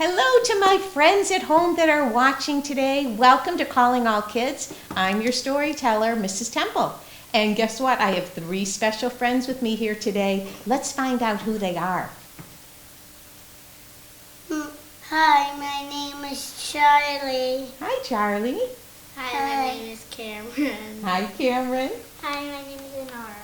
Hello to my friends at home that are watching today. Welcome to Calling All Kids. I'm your storyteller, Mrs. Temple. And guess what? I have 3 special friends with me here today. Let's find out who they are. Hi, my name is Charlie. Hi, Charlie. Hi, my name is Cameron. Hi, Cameron. Hi, my name is Inara.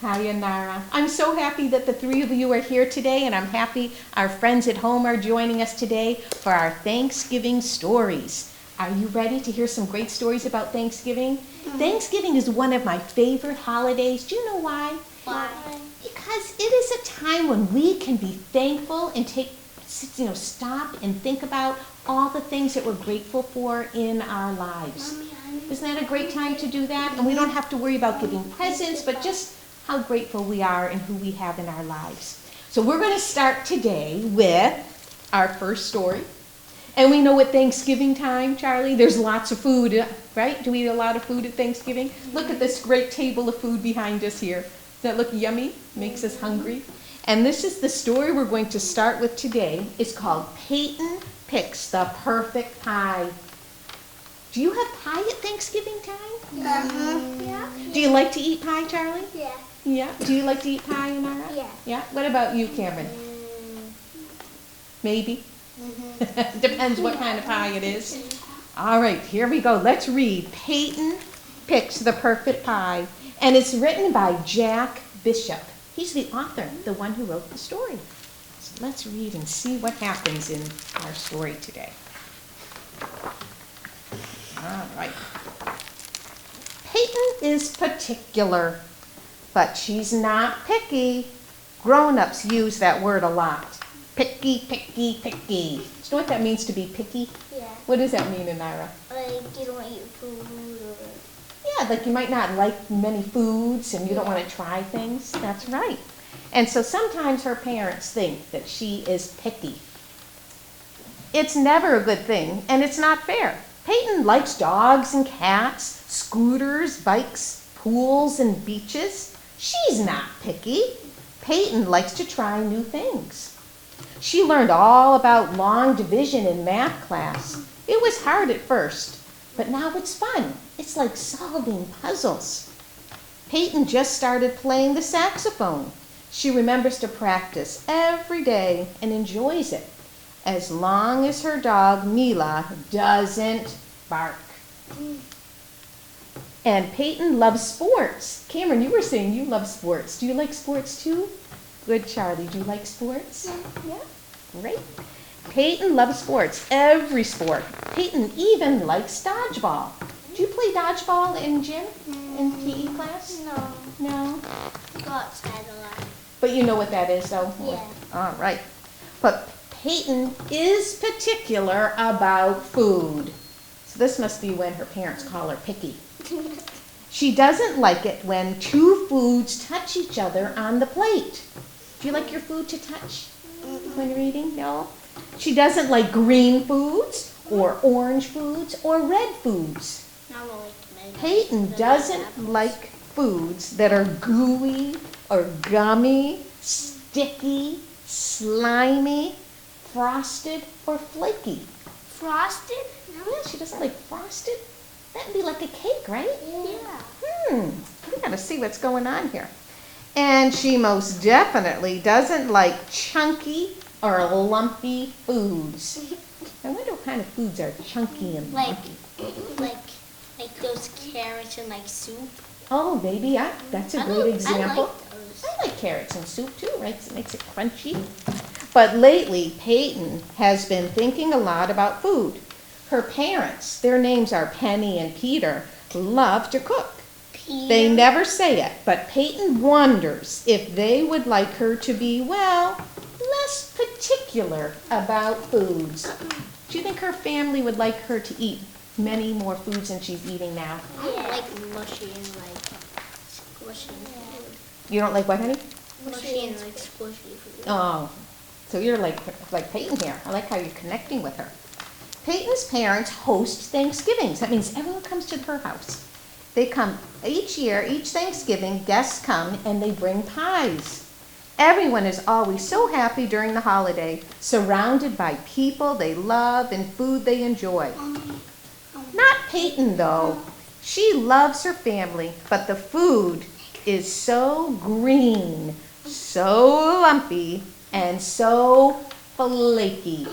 Hi, Anara. I'm so happy that the 3 of you are here today, and I'm happy our friends at home are joining us today for our Thanksgiving stories. Are you ready to hear some great stories about Thanksgiving? Thanksgiving is one of my favorite holidays. Do you know why? Why? Because it is a time when we can be thankful and stop and think about all the things that we're grateful for in our lives. Isn't that a great time to do that? And we don't have to worry about giving presents, but just how grateful we are and who we have in our lives. So we're going to start today with our first story. And we know at Thanksgiving time, Charlie, there's lots of food, right? Do we eat a lot of food at Thanksgiving? Look at this great table of food behind us here. Does that look yummy? Makes us hungry. And this is the story we're going to start with today. It's called Peyton Picks the Perfect Pie. Do you have pie at Thanksgiving time? Yeah. Do you like to eat pie, Charlie? Yeah. Yeah. Do you like to eat pie, Inara? Yeah. Yeah. What about you, Cameron? Maybe. Depends what kind of pie it is. All right, here we go. Let's read Peyton Picks the Perfect Pie. And it's written by Jack Bishop. He's the author, the one who wrote the story. So let's read and see what happens in our story today. All right. Peyton is particular, but she's not picky. Grown-ups use that word a lot. Picky, picky, picky. Do you know what that means to be picky? Yeah. What does that mean, Inara? Like you don't eat food or... Yeah, like you might not like many foods and you don't want to try things. That's right. And so sometimes her parents think that she is picky. It's never a good thing, and it's not fair. Peyton likes dogs and cats, scooters, bikes, pools, and beaches. She's not picky. Peyton likes to try new things. She learned all about long division in math class. It was hard at first, but now it's fun. It's like solving puzzles. Peyton just started playing the saxophone. She remembers to practice every day and enjoys it, as long as her dog, Mila, doesn't bark. And Peyton loves sports. Cameron, you were saying you love sports. Do you like sports too? Good, Charlie. Do you like sports? Yeah. Great. Peyton loves sports, every sport. Peyton even likes dodgeball. Do you play dodgeball in gym, in PE class? No. No? Go outside a lot. But you know what that is, though? Yeah. All right. But Peyton is particular about food. So this must be when her parents call her picky. She doesn't like it when 2 foods touch each other on the plate. Do you like your food to touch when you're eating? No? She doesn't like green foods or orange foods or red foods. Peyton doesn't like foods that are gooey or gummy, sticky, slimy, frosted, or flaky. Frosted? Yeah, she doesn't like frosted. That would be like a cake, right? Yeah. We gotta see what's going on here. And she most definitely doesn't like chunky or lumpy foods. I wonder what kind of foods are chunky and lumpy. Like those carrots and like soup. Oh, baby, yeah, that's a great example. I like those. I like carrots in soup too, right? It makes it crunchy. But lately, Peyton has been thinking a lot about food. Her parents, their names are Penny and Peter, love to cook. Peter. They never say it, but Peyton wonders if they would like her to be, well, less particular about foods. Do you think her family would like her to eat many more foods than she's eating now? I like mushy and like squishy food. You don't like what, honey? Mushy and like squishy food. Oh, so you're like Peyton here. I like how you're connecting with her. Peyton's parents host Thanksgivings. That means everyone comes to her house. They come each year, each Thanksgiving, guests come and they bring pies. Everyone is always so happy during the holiday, surrounded by people they love and food they enjoy. Not Peyton, though. She loves her family, but the food is so green, so lumpy, and so flaky.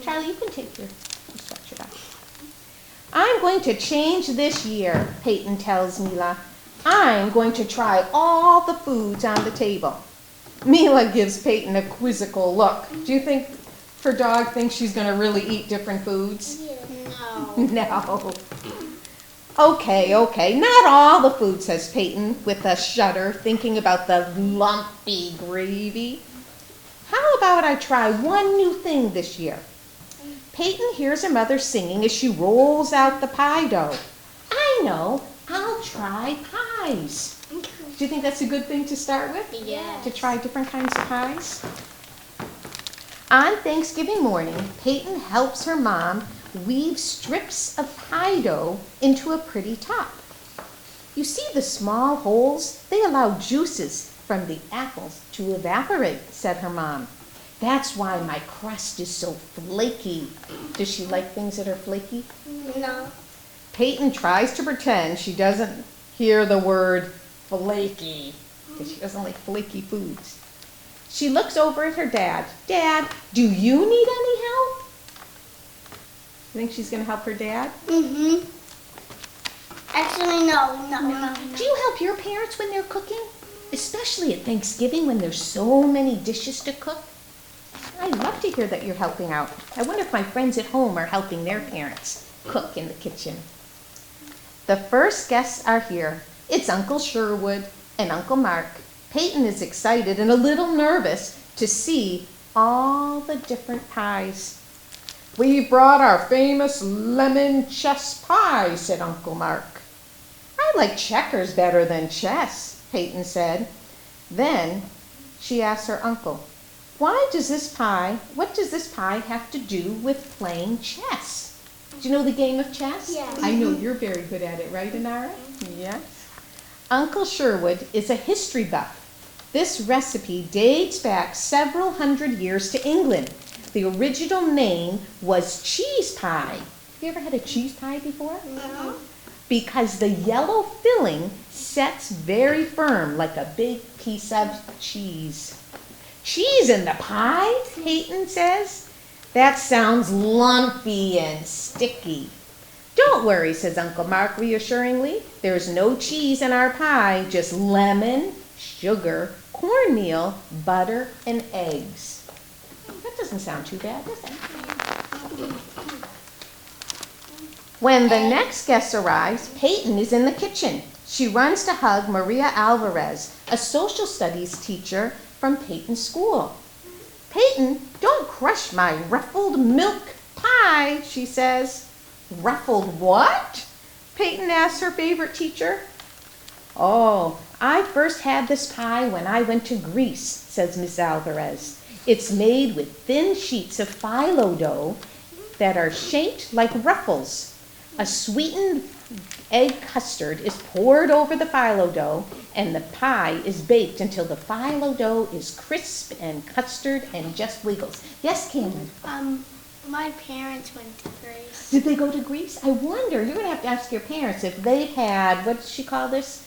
Charlie, you can take your sweatshirt off. I'm going to change this year, Peyton tells Mila. I'm going to try all the foods on the table. Mila gives Peyton a quizzical look. Do you think her dog thinks she's going to really eat different foods? No. No. Okay, not all the food, says Peyton with a shudder, thinking about the lumpy gravy. How about I try one new thing this year? Peyton hears her mother singing as she rolls out the pie dough. I know, I'll try pies. Do you think that's a good thing to start with? Yes. To try different kinds of pies? On Thanksgiving morning, Peyton helps her mom weave strips of pie dough into a pretty top. You see the small holes? They allow juices from the apples to evaporate, said her mom. That's why my crust is so flaky. Does she like things that are flaky? No. Peyton tries to pretend she doesn't hear the word flaky, because she doesn't like flaky foods. She looks over at her dad. Dad, do you need any help? You think she's going to help her dad? Mm-hmm. Actually, no. Do you help your parents when they're cooking? Especially at Thanksgiving when there's so many dishes to cook? I love to hear that you're helping out. I wonder if my friends at home are helping their parents cook in the kitchen. The first guests are here. It's Uncle Sherwood and Uncle Mark. Peyton is excited and a little nervous to see all the different pies. We brought our famous lemon chess pie, said Uncle Mark. I like checkers better than chess, Peyton said. Then she asked her uncle, what does this pie have to do with playing chess? Do you know the game of chess? Yes. I know you're very good at it, right, Inara? Yes. Uncle Sherwood is a history buff. This recipe dates back several hundred years to England. The original name was cheese pie. Have you ever had a cheese pie before? No. Because the yellow filling sets very firm like a big piece of cheese. Cheese in the pie, Peyton says. That sounds lumpy and sticky. Don't worry, says Uncle Mark reassuringly. There's no cheese in our pie, just lemon, sugar, cornmeal, butter, and eggs. That doesn't sound too bad, does it? When the next guest arrives, Peyton is in the kitchen. She runs to hug Maria Alvarez, a social studies teacher from Peyton's school. Peyton, don't crush my ruffled milk pie, she says. Ruffled what? Peyton asks her favorite teacher. Oh, I first had this pie when I went to Greece, says Miss Alvarez. It's made with thin sheets of phyllo dough that are shaped like ruffles. A sweetened egg custard is poured over the phyllo dough, and the pie is baked until the phyllo dough is crisp and custard and just wiggles. Yes, Camden? My parents went to Greece. Did they go to Greece? I wonder. You're going to have to ask your parents if they've had, what does she call this?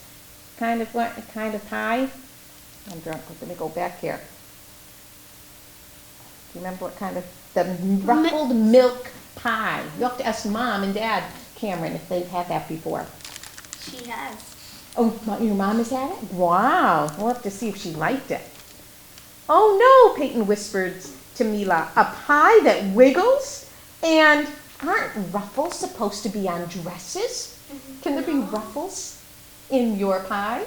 Kind of pie? I'm drunk. We're going to go back here. Do you remember what kind of, the ruffled milk pie? You'll have to ask Mom and Dad, Cameron, if they've had that before. She has. Oh, your mom has had it? Wow. We'll have to see if she liked it. Oh no, Peyton whispered to Mila, a pie that wiggles? And aren't ruffles supposed to be on dresses? Can there be ruffles in your pie?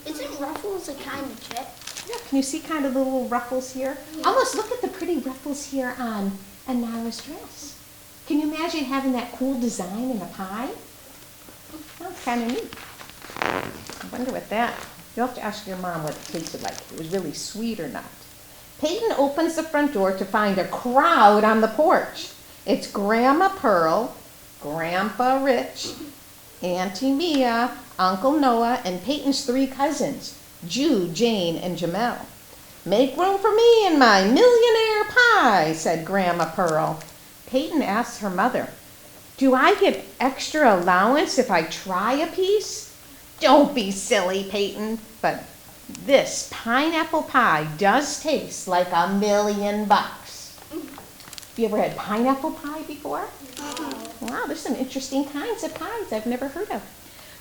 Isn't ruffles a kind of chip? Yeah, can you see kind of the little ruffles here? Yeah. Almost look at the pretty ruffles here on Anara's dress. Can you imagine having that cool design in a pie? That's kind of neat. I wonder what that, you'll have to ask your mom what it tasted like, if it was really sweet or not. Peyton opens the front door to find a crowd on the porch. It's Grandma Pearl, Grandpa Rich, Auntie Mia, Uncle Noah, and Peyton's 3 cousins. Jude, Jane, and Jamel. "Make room for me and my millionaire pie," said Grandma Pearl. Peyton asked her mother, "Do I get extra allowance if I try a piece?" "Don't be silly, Peyton, but this pineapple pie does taste like $1,000,000. Have you ever had pineapple pie before? Wow, there's some interesting kinds of pies I've never heard of.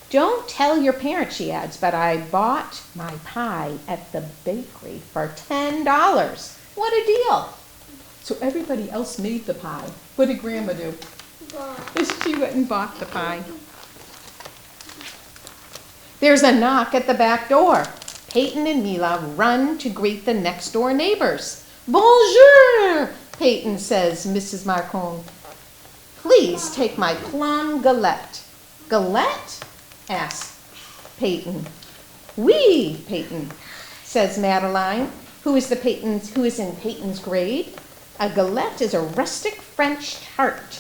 "Don't tell your parents," she adds, "but I bought my pie at the bakery for $10. What a deal." So everybody else made the pie. What did Grandma do? She went and bought the pie. There's a knock at the back door. Peyton and Mila run to greet the next door neighbors. "Bonjour," Peyton says, "Mrs. Marcon. Please take my plum galette." "Galette?" asks Peyton. "Oui, Peyton," says Madeline, who is in Peyton's grade. "A galette is a rustic French tart.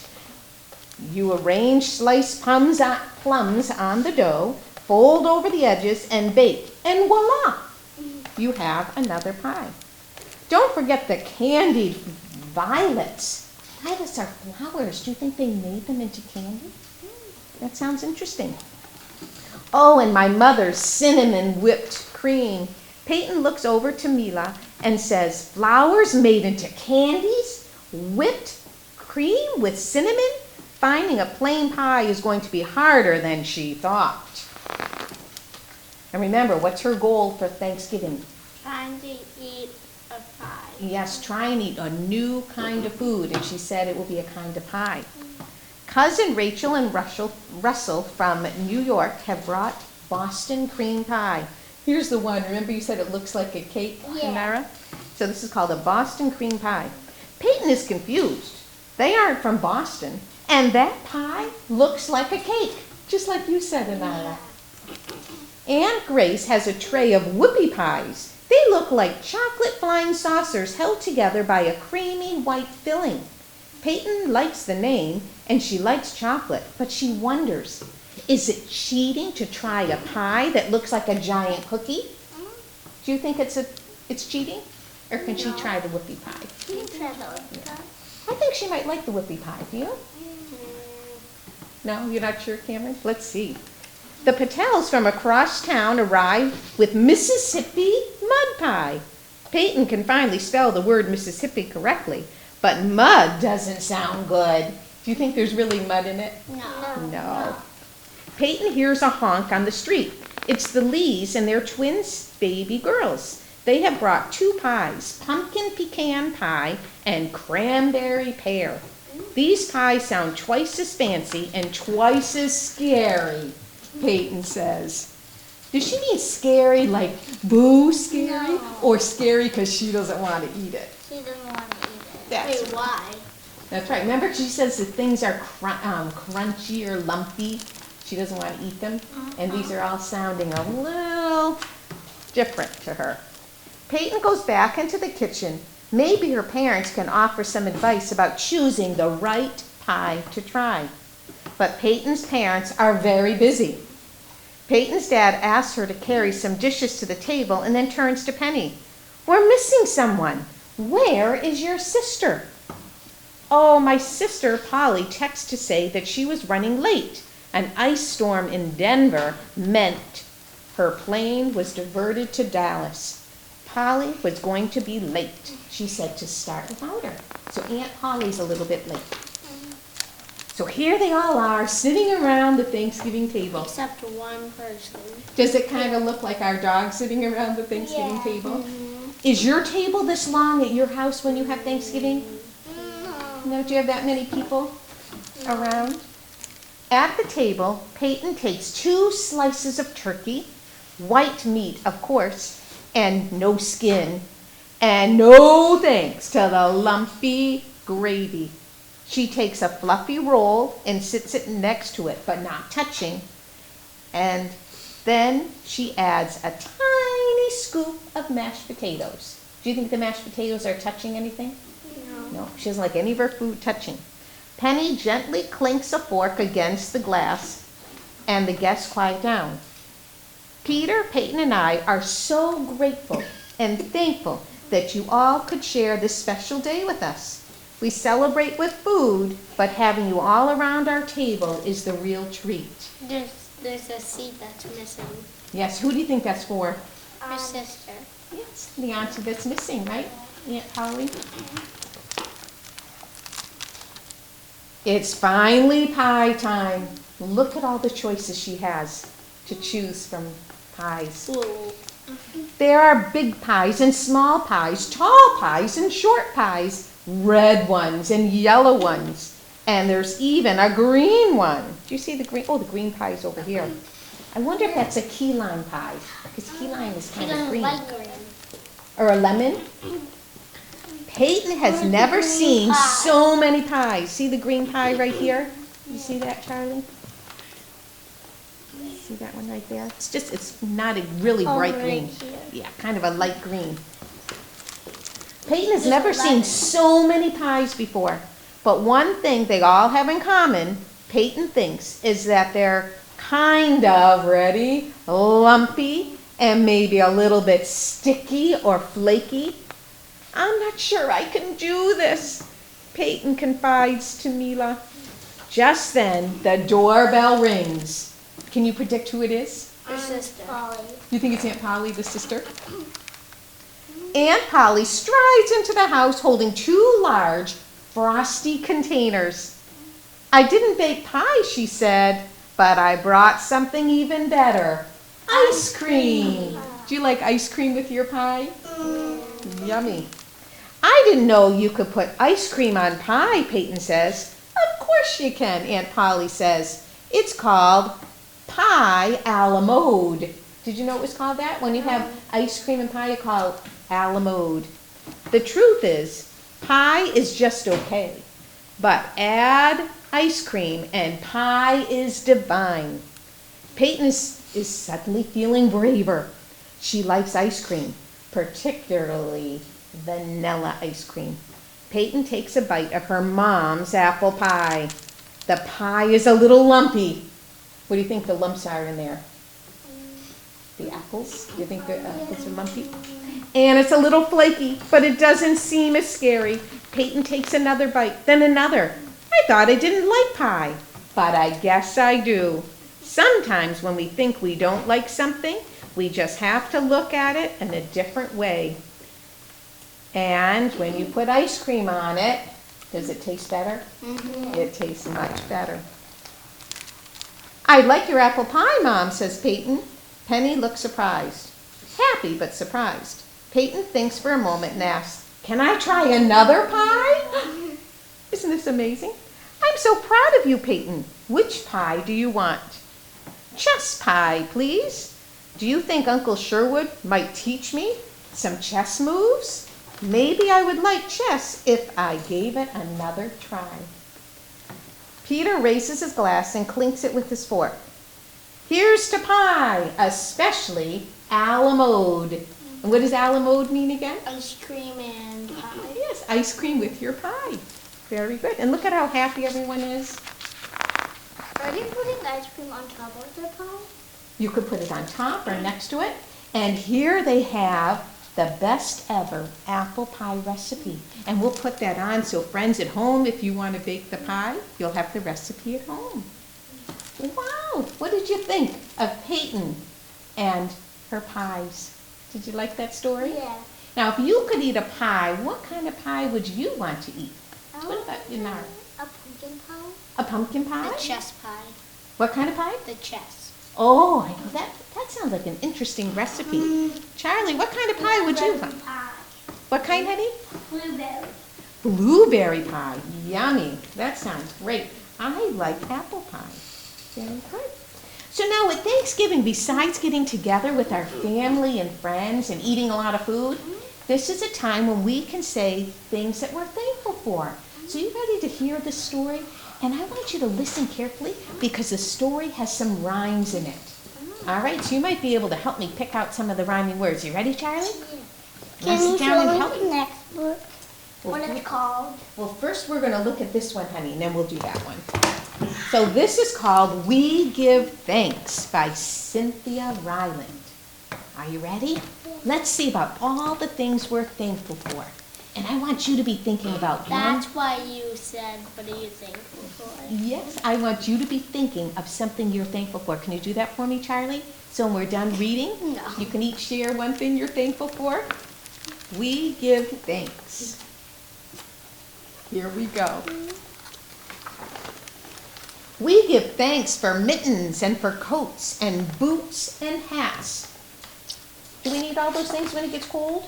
You arrange sliced plums on the dough, fold over the edges, and bake, and voila, you have another pie." "Don't forget the candied violets." Violets are flowers. Do you think they made them into candy? That sounds interesting. "Oh, and my mother's cinnamon whipped cream." Peyton looks over to Mila and says, "Flowers made into candies? Whipped cream with cinnamon?" Finding a plain pie is going to be harder than she thought. And remember, what's her goal for Thanksgiving? Trying to eat a pie. Yes, try and eat a new kind of food, and she said it will be a kind of pie. Cousin Rachel and Russell from New York have brought Boston cream pie. Here's the one. Remember you said it looks like a cake, Tamara? So this is called a Boston cream pie. Peyton is confused. They aren't from Boston, and that pie looks like a cake, just like you said, Anara. Aunt Grace has a tray of whoopie pies. They look like chocolate flying saucers held together by a creamy white filling. Peyton likes the name, and she likes chocolate, but she wonders, is it cheating to try a pie that looks like a giant cookie? Do you think it's cheating? Or can she try the whoopie pie? I think she might like the whoopie pie. Do you? No, you're not sure, Cameron? Let's see. The Patels from across town arrived with Mississippi mud pie. Peyton can finally spell the word Mississippi correctly, but mud doesn't sound good. Do you think there's really mud in it? No. Peyton hears a honk on the street. It's the Lees and their twins baby girls. They have brought 2 pies, pumpkin pecan pie and cranberry pear. These pies sound twice as fancy and twice as scary, Peyton says. Does she mean scary like boo scary? No. Or scary because she doesn't want to eat it? She doesn't want to eat it. That's Wait, why? That's right. Remember she says that things are crunchy or lumpy. She doesn't want to eat them. And these are all sounding a little different to her. Peyton goes back into the kitchen. Maybe her parents can offer some advice about choosing the right pie to try. But Peyton's parents are very busy. Peyton's dad asks her to carry some dishes to the table and then turns to Penny. "We're missing someone. Where is your sister?" "Oh, my sister Polly texted to say that she was running late. An ice storm in Denver meant her plane was diverted to Dallas. Polly was going to be late," she said to start louder. So Aunt Polly's a little bit late. So here they all are sitting around the Thanksgiving table. Except one person. Does it kind of look like our dog sitting around the Thanksgiving table? Mm-hmm. Is your table this long at your house when you have Thanksgiving? No, do you have that many people around? At the table, Peyton takes 2 slices of turkey, white meat, of course, and no skin, and no thanks to the lumpy gravy. She takes a fluffy roll and sits it next to it, but not touching. And then she adds a tiny scoop of mashed potatoes. Do you think the mashed potatoes are touching anything? No, she doesn't like any of her food touching. Penny gently clinks a fork against the glass, and the guests quiet down. Peter, Peyton, and I are so grateful and thankful that you all could share this special day with us. We celebrate with food, but having you all around our table is the real treat. There's a seat that's missing. Yes, who do you think that's for? Your sister. Yes, the auntie that's missing, right? Aunt Polly? It's finally pie time. Look at all the choices she has to choose from pies. Ooh. There are big pies and small pies, tall pies and short pies, red ones and yellow ones. And there's even a green one. Do you see the green? Oh, the green pie is over here. I wonder if that's a key lime pie, because key lime is kind of green. Like green. Or a lemon. Peyton has never seen so many pies. See the green pie right here? You see that, Charlie? See that one right there? It's not a really bright green. Yeah, kind of a light green. Peyton has never seen so many pies before. But one thing they all have in common, Peyton thinks, is that they're kind of, ready, lumpy, and maybe a little bit sticky or flaky. I'm not sure I can do this, Peyton confides to Mila. Just then, the doorbell rings. Can you predict who it is? Your sister. Polly. You think it's Aunt Polly, the sister? Aunt Polly strides into the house holding two large, frosty containers. I didn't bake pie, she said, but I brought something even better. Ice cream. Do you like ice cream with your pie? Yummy. I didn't know you could put ice cream on pie, Peyton says. Of course you can, Aunt Polly says. It's called pie a la mode. Did you know it was called that? When you have ice cream and pie, you call it a la mode. The truth is, pie is just okay. But add ice cream and pie is divine. Peyton is suddenly feeling braver. She likes ice cream, particularly vanilla ice cream. Peyton takes a bite of her mom's apple pie. The pie is a little lumpy. What do you think the lumps are in there? The apples? Do you think the apples are lumpy? And it's a little flaky, but it doesn't seem as scary. Peyton takes another bite, then another. I thought I didn't like pie, but I guess I do. Sometimes when we think we don't like something, we just have to look at it in a different way. And when you put ice cream on it, does it taste better? Mm-hmm. It tastes much better. I like your apple pie, Mom, says Peyton. Penny looks surprised. Happy, but surprised. Peyton thinks for a moment and asks, can I try another pie? Isn't this amazing? I'm so proud of you, Peyton. Which pie do you want? Chess pie, please. Do you think Uncle Sherwood might teach me some chess moves? Maybe I would like chess if I gave it another try. Peter raises his glass and clinks it with his fork. Here's to pie, especially a la mode. And what does a la mode mean again? Ice cream and pie. Yes, ice cream with your pie. Very good. And look at how happy everyone is. Are they putting ice cream on top of their pie? You could put it on top or next to it. And here they have the best ever apple pie recipe. And we'll put that on so friends at home, if you want to bake the pie, you'll have the recipe at home. Wow, what did you think of Peyton and her pies? Did you like that story? Yeah. Now, if you could eat a pie, what kind of pie would you want to eat? What about you, Nara? A pumpkin pie. A pumpkin pie? The chess pie. What kind of pie? The chess. Oh, I know that sounds like an interesting recipe. Charlie, what kind of pie would you want? Pie. What kind, honey? Blueberry. Blueberry pie. Yummy. That sounds great. I like apple pie. Very good. So now at Thanksgiving, besides getting together with our family and friends and eating a lot of food, this is a time when we can say things that we're thankful for. So you ready to hear the story? And I want you to listen carefully because the story has some rhymes in it. All right, so you might be able to help me pick out some of the rhyming words. You ready, Charlie? Can you sit down and help the next book? What it's called? Well, first we're going to look at this one, honey, and then we'll do that one. So this is called We Give Thanks by Cynthia Ryland. Are you ready? Let's see about all the things we're thankful for. And I want you to be thinking about one. That's why you said, what are you thankful for? Yes, I want you to be thinking of something you're thankful for. Can you do that for me, Charlie? So when we're done reading, No. you can each share one thing you're thankful for. We give thanks. Here we go. We give thanks for mittens and for coats and boots and hats. Do we need all those things when it gets cold?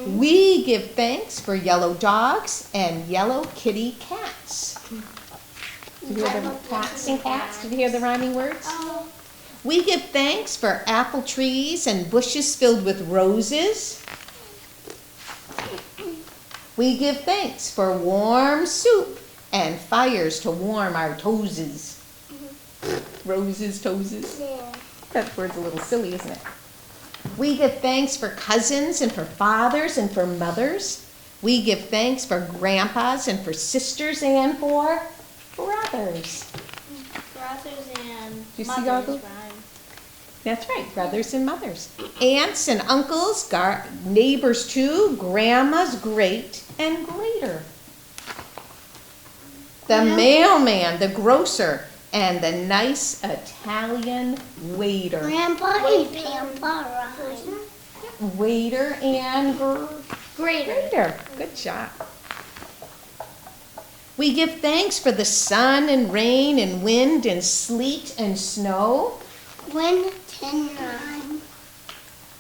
We give thanks for yellow dogs and yellow kitty cats. Did you hear the cats and cats? Did you hear the rhyming words? Oh. We give thanks for apple trees and bushes filled with roses. We give thanks for warm soup and fires to warm our toeses. Roses, toeses. Yeah. That word's a little silly, isn't it? We give thanks for cousins and for fathers and for mothers. We give thanks for grandpas and for sisters and for brothers. Brothers and you see all mothers those? rhyme. That's right, brothers and mothers. Aunts and uncles, neighbors too, grandmas, great and greater. The mailman, the grocer, and the nice Italian waiter. Grandpa and Grandpa rhyme. Waiter and Greater. greater. Good job. We give thanks for the sun and rain and wind and sleet and snow. Wind and rhyme.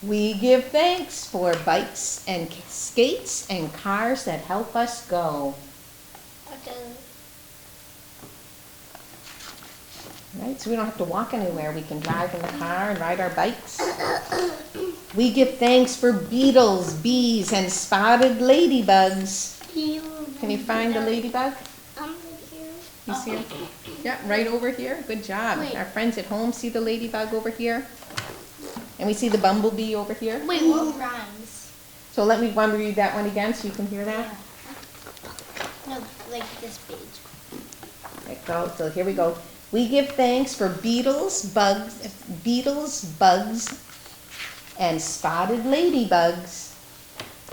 We give thanks for bikes and skates and cars that help us go. Okay. Right, so we don't have to walk anywhere. We can drive in the car and ride our bikes. We give thanks for beetles, bees, and spotted ladybugs. Can you find the ladybug? Right here. You see her? Yeah, right over here. Good job. Wait. Our friends at home see the ladybug over here. And we see the bumblebee over here. Wait, what rhymes? So let me read that one again so you can hear that. No, like this page. There we go. So here we go. We give thanks for beetles, bugs, and spotted ladybugs.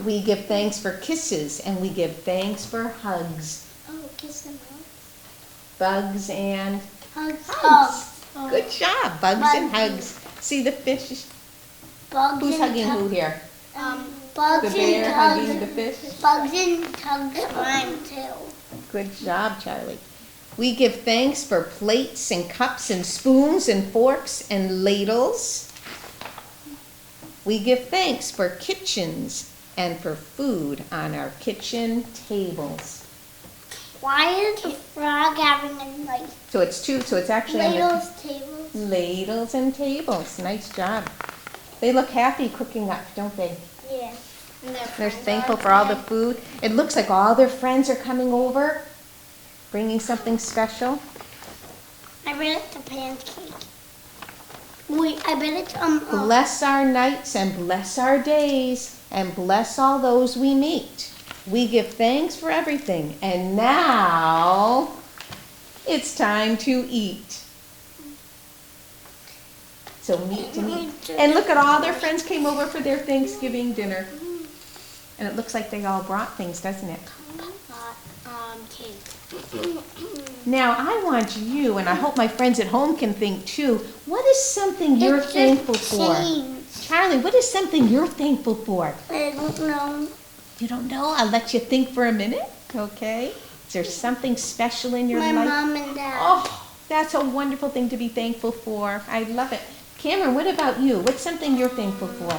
We give thanks for kisses, and we give thanks for hugs. Oh, kiss them all. Bugs and Hugs. hugs. Oh. Good job. Bugs and hugs. See the fish? Bugs Who's and hugging who here? Bugs The and bear hugging the tugs. fish? Bugs and tugs rhyme too. Good job, Charlie. We give thanks for plates and cups and spoons and forks and ladles. We give thanks for kitchens and for food on our kitchen tables. Why is the frog having a like So it's two, so it's actually on ladles, tables? the ladles and tables. Nice job. They look happy cooking up, don't they? Yeah. And They're thankful for all the food. It looks like all their friends are coming over, bringing something special. I bet it's a pancake. Wait, I bet it's Bless our nights and bless our days and bless all those we meet. We give thanks for everything. And now it's time to eat. So meat to meat. And look at all their friends came over for their Thanksgiving dinner. And it looks like they all brought things, doesn't it? cake. Now, I want you, and I hope my friends at home can think too, what is something you're It's just thankful for? change. Charlie, what is something you're thankful for? I don't know. You don't know? I'll let you think for a minute, okay? Is there something special in your My life? mom and dad. Oh, that's a wonderful thing to be thankful for. I love it. Cameron, what about you? What's something you're thankful for?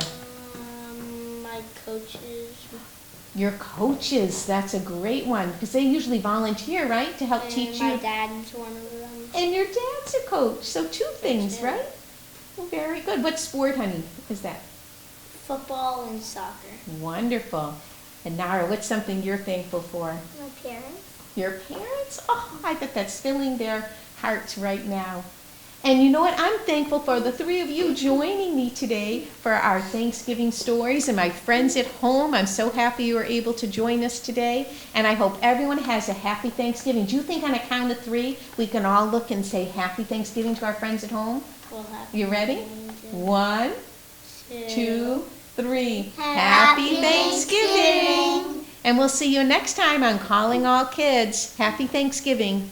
My coaches. Your coaches, that's a great one, because they usually volunteer, right, to help teach My you. dad's one of them. And your dad's a coach, so two things, Yeah. right? Very good. What sport, honey, is that? Football and soccer. Wonderful. And Nara, what's something you're thankful for? My parents. Your parents? Oh, I bet that's filling their hearts right now. And you know what? I'm thankful for the three of you joining me today for our Thanksgiving stories, and my friends at home. I'm so happy you were able to join us today, and I hope everyone has a happy Thanksgiving. Do you think on a count of three we can all look and say happy Thanksgiving to our friends at home? You ready? 1, 2, 3. Happy Thanksgiving! And we'll see you next time on Calling All Kids. Happy Thanksgiving.